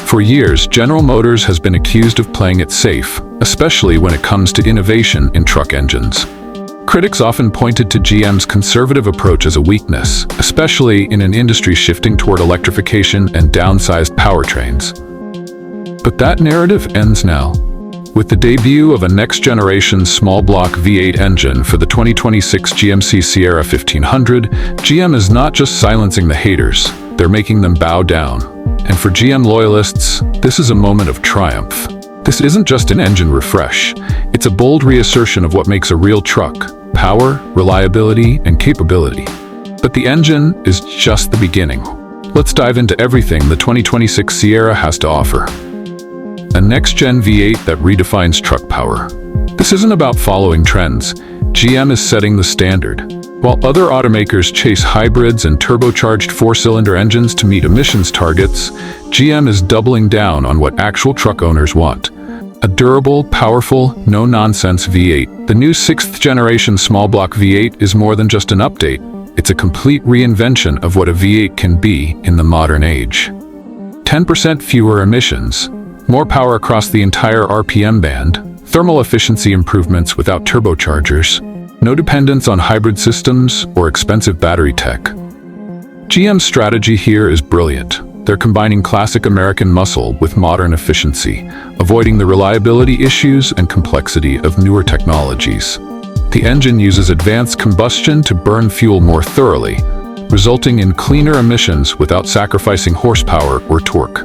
For years, General Motors has been accused of playing it safe, especially when it comes to innovation in truck engines. Critics often pointed to GM's conservative approach as a weakness, especially in an industry shifting toward electrification and downsized powertrains. But that narrative ends now. With the debut of a next-generation small-block V8 engine for the 2026 GMC Sierra 1500, GM is not just silencing the haters, they're making them bow down. And for GM loyalists, this is a moment of triumph. This isn't just an engine refresh, it's a bold reassertion of what makes a real truck: power, reliability, and capability. But the engine is just the beginning. Let's dive into everything the 2026 Sierra has to offer. A next-gen V8 that redefines truck power. This isn't about following trends. GM is setting the standard. While other automakers chase hybrids and turbocharged four-cylinder engines to meet emissions targets, GM is doubling down on what actual truck owners want. A durable, powerful, no-nonsense V8. The new 6th-generation small-block V8 is more than just an update. It's a complete reinvention of what a V8 can be in the modern age. 10% fewer emissions, more power across the entire RPM band, thermal efficiency improvements without turbochargers, no dependence on hybrid systems or expensive battery tech. GM's strategy here is brilliant. They're combining classic American muscle with modern efficiency, avoiding the reliability issues and complexity of newer technologies. The engine uses advanced combustion to burn fuel more thoroughly, resulting in cleaner emissions without sacrificing horsepower or torque.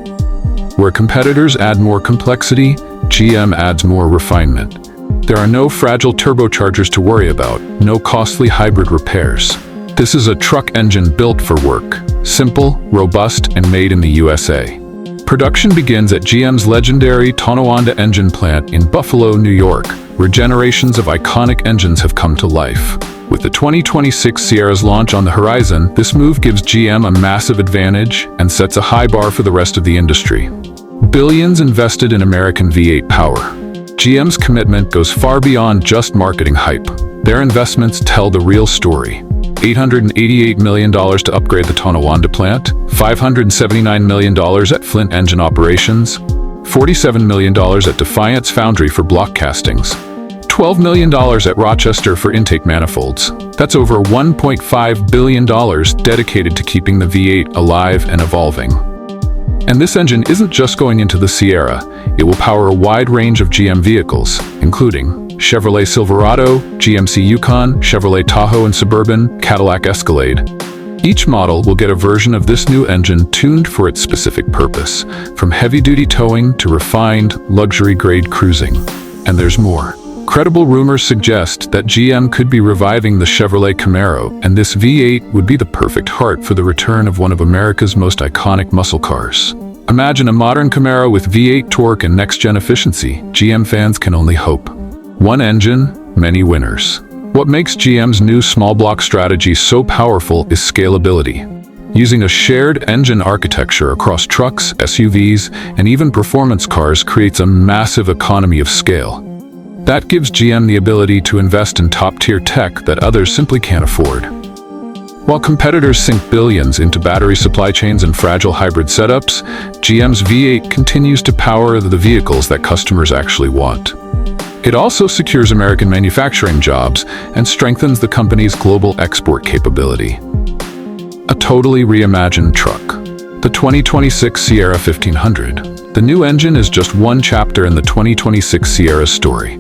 Where competitors add more complexity, GM adds more refinement. There are no fragile turbochargers to worry about, no costly hybrid repairs. This is a truck engine built for work, simple, robust, and made in the USA. Production begins at GM's legendary Tonawanda engine plant in Buffalo, New York, where generations of iconic engines have come to life. With the 2026 Sierra's launch on the horizon, this move gives GM a massive advantage and sets a high bar for the rest of the industry. Billions invested in American V8 power. GM's commitment goes far beyond just marketing hype. Their investments tell the real story. $888 million to upgrade the Tonawanda plant, $579 million at Flint Engine Operations, $47 million at Defiance Foundry for block castings, $12 million at Rochester for intake manifolds. That's over $1.5 billion dedicated to keeping the V8 alive and evolving. And this engine isn't just going into the Sierra. It will power a wide range of GM vehicles, including Chevrolet Silverado, GMC Yukon, Chevrolet Tahoe and Suburban, Cadillac Escalade. Each model will get a version of this new engine tuned for its specific purpose, from heavy-duty towing to refined, luxury-grade cruising. And there's more. Credible rumors suggest that GM could be reviving the Chevrolet Camaro, and this V8 would be the perfect heart for the return of one of America's most iconic muscle cars. Imagine a modern Camaro with V8 torque and next-gen efficiency. GM fans can only hope. One engine, many winners. What makes GM's new small-block strategy so powerful is scalability. Using a shared engine architecture across trucks, SUVs, and even performance cars creates a massive economy of scale. That gives GM the ability to invest in top-tier tech that others simply can't afford. While competitors sink billions into battery supply chains and fragile hybrid setups, GM's V8 continues to power the vehicles that customers actually want. It also secures American manufacturing jobs and strengthens the company's global export capability. A totally reimagined truck. The 2026 Sierra 1500. The new engine is just one chapter in the 2026 Sierra story.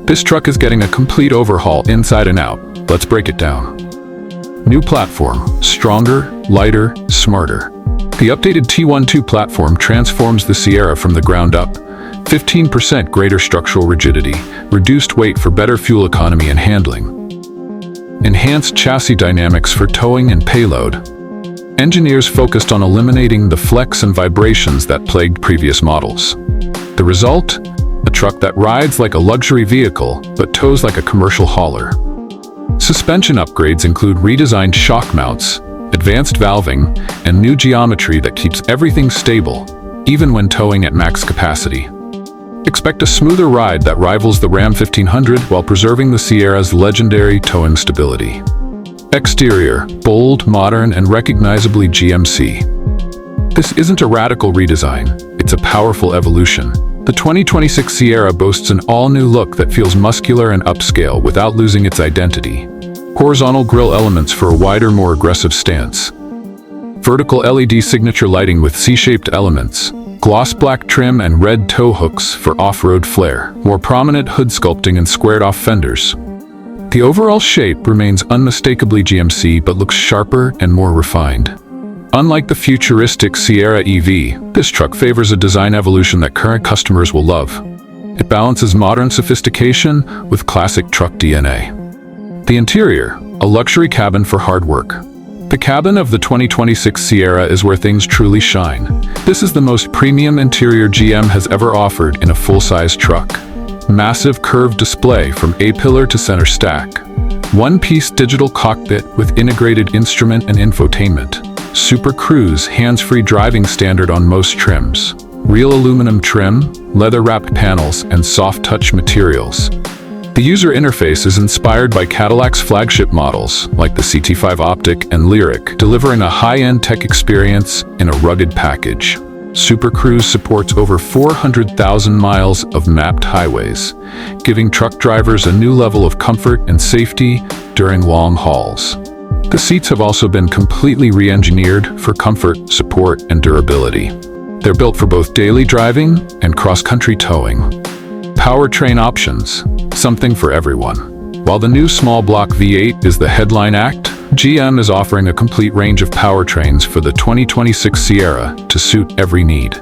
This truck is getting a complete overhaul inside and out. Let's break it down. New platform, stronger, lighter, smarter. The updated T12 platform transforms the Sierra from the ground up. 15% greater structural rigidity, reduced weight for better fuel economy and handling. Enhanced chassis dynamics for towing and payload. Engineers focused on eliminating the flex and vibrations that plagued previous models. The result? A truck that rides like a luxury vehicle, but tows like a commercial hauler. Suspension upgrades include redesigned shock mounts, advanced valving, and new geometry that keeps everything stable, even when towing at max capacity. Expect a smoother ride that rivals the Ram 1500 while preserving the Sierra's legendary towing stability. Exterior, bold, modern, and recognizably GMC. This isn't a radical redesign, it's a powerful evolution. The 2026 Sierra boasts an all-new look that feels muscular and upscale without losing its identity. Horizontal grille elements for a wider, more aggressive stance. Vertical LED signature lighting with C-shaped elements. Gloss black trim and red tow hooks for off-road flair. More prominent hood sculpting and squared-off fenders. The overall shape remains unmistakably GMC but looks sharper and more refined. Unlike the futuristic Sierra EV, this truck favors a design evolution that current customers will love. It balances modern sophistication with classic truck DNA. The interior, a luxury cabin for hard work. The cabin of the 2026 Sierra is where things truly shine. This is the most premium interior GM has ever offered in a full-size truck. Massive curved display from A-pillar to center stack. One-piece digital cockpit with integrated instrument and infotainment. Super Cruise hands-free driving standard on most trims. Real aluminum trim, leather-wrapped panels, and soft-touch materials. The user interface is inspired by Cadillac's flagship models, like the CT5 Optic and Lyric, delivering a high-end tech experience in a rugged package. Super Cruise supports over 400,000 miles of mapped highways, giving truck drivers a new level of comfort and safety during long hauls. The seats have also been completely re-engineered for comfort, support, and durability. They're built for both daily driving and cross-country towing. Powertrain options, something for everyone. While the new small block V8 is the headline act, GM is offering a complete range of powertrains for the 2026 Sierra to suit every need.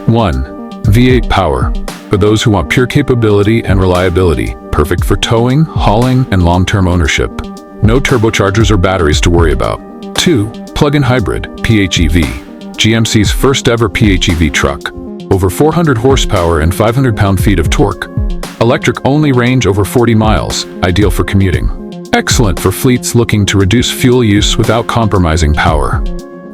1. V8 Power. For those who want pure capability and reliability, perfect for towing, hauling, and long-term ownership. No turbochargers or batteries to worry about. 2. Plug-in Hybrid, PHEV. GMC's first ever PHEV truck. Over 400 horsepower and 500 pound-feet of torque. Electric-only range over 40 miles, ideal for commuting. Excellent for fleets looking to reduce fuel use without compromising power.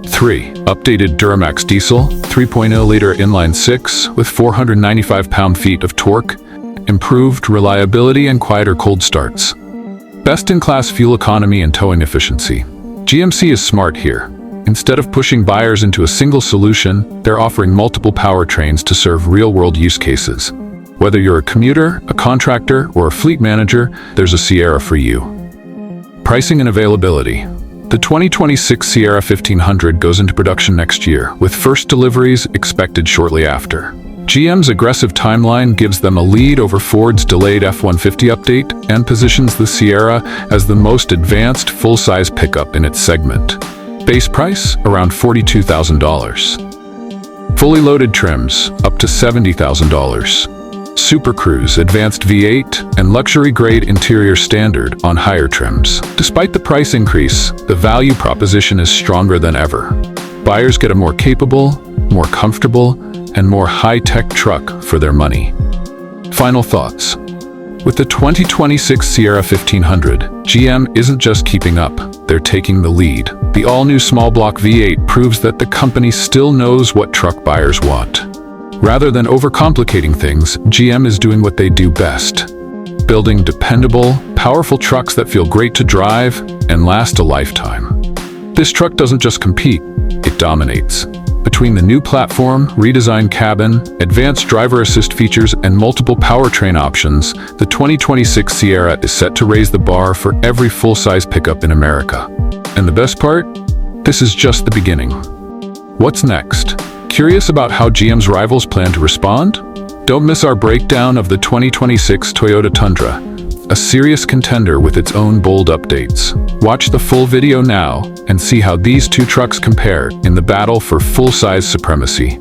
3. Updated Duramax diesel, 3.0-liter inline-six with 495 pound-feet of torque. Improved reliability and quieter cold starts. Best-in-class fuel economy and towing efficiency. GMC is smart here. Instead of pushing buyers into a single solution, they're offering multiple powertrains to serve real-world use cases. Whether you're a commuter, a contractor, or a fleet manager, there's a Sierra for you. Pricing and availability. The 2026 Sierra 1500 goes into production next year, with first deliveries expected shortly after. GM's aggressive timeline gives them a lead over Ford's delayed F-150 update and positions the Sierra as the most advanced full-size pickup in its segment. Base price, around $42,000. Fully loaded trims, up to $70,000. Super Cruise Advanced V8 and luxury-grade interior standard on higher trims. Despite the price increase, the value proposition is stronger than ever. Buyers get a more capable, more comfortable, and more high-tech truck for their money. Final thoughts. With the 2026 Sierra 1500, GM isn't just keeping up, they're taking the lead. The all-new small block V8 proves that the company still knows what truck buyers want. Rather than overcomplicating things, GM is doing what they do best. Building dependable, powerful trucks that feel great to drive and last a lifetime. This truck doesn't just compete, it dominates. Between the new platform, redesigned cabin, advanced driver assist features, and multiple powertrain options, the 2026 Sierra is set to raise the bar for every full-size pickup in America. And the best part? This is just the beginning. What's next? Curious about how GM's rivals plan to respond? Don't miss our breakdown of the 2026 Toyota Tundra, a serious contender with its own bold updates. Watch the full video now and see how these two trucks compare in the battle for full-size supremacy.